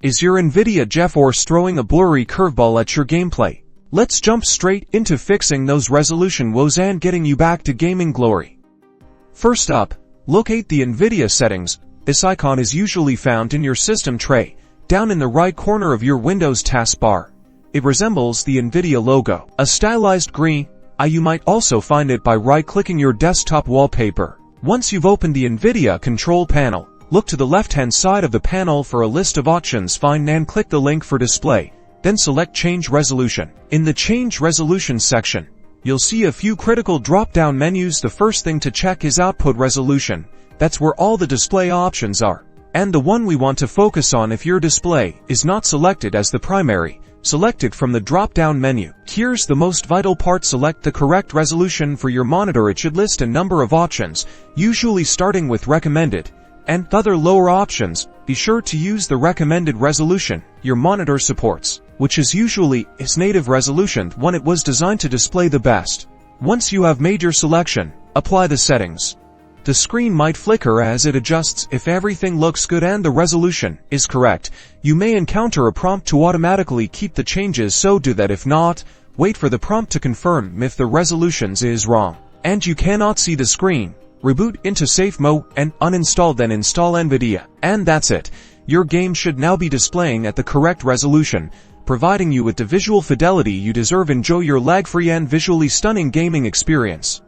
Is your Nvidia GeForce throwing a blurry curveball at your gameplay? Let's jump straight into fixing those resolution woes and getting you back to gaming glory. First up, locate the Nvidia settings. This icon is usually found in your system tray, down in the right corner of your Windows taskbar. It resembles the Nvidia logo, a stylized green. You might also find it by right-clicking your desktop wallpaper. Once you've opened the Nvidia control panel, look to the left-hand side of the panel for a list of options. Find and click the link for display, then select Change Resolution. In the Change Resolution section, you'll see a few critical drop-down menus. The first thing to check is Output Resolution. That's where all the display options are, and the one we want to focus on if your display is not selected as the primary. Select it from the drop-down menu. Here's the most vital part: select the correct resolution for your monitor. It should list a number of options, usually starting with recommended, and other lower options. Be sure to use the recommended resolution your monitor supports, which is usually its native resolution when it was designed to display the best. Once you have made your selection, apply the settings. The screen might flicker as it adjusts. If everything looks good and the resolution is correct, you may encounter a prompt to automatically keep the changes. So do that. If not, wait for the prompt to confirm if the resolutions is wrong and you cannot see the screen. Reboot into safe mode and uninstall, then install Nvidia. And that's it. Your game should now be displaying at the correct resolution, providing you with the visual fidelity you deserve. Enjoy your lag-free and visually stunning gaming experience.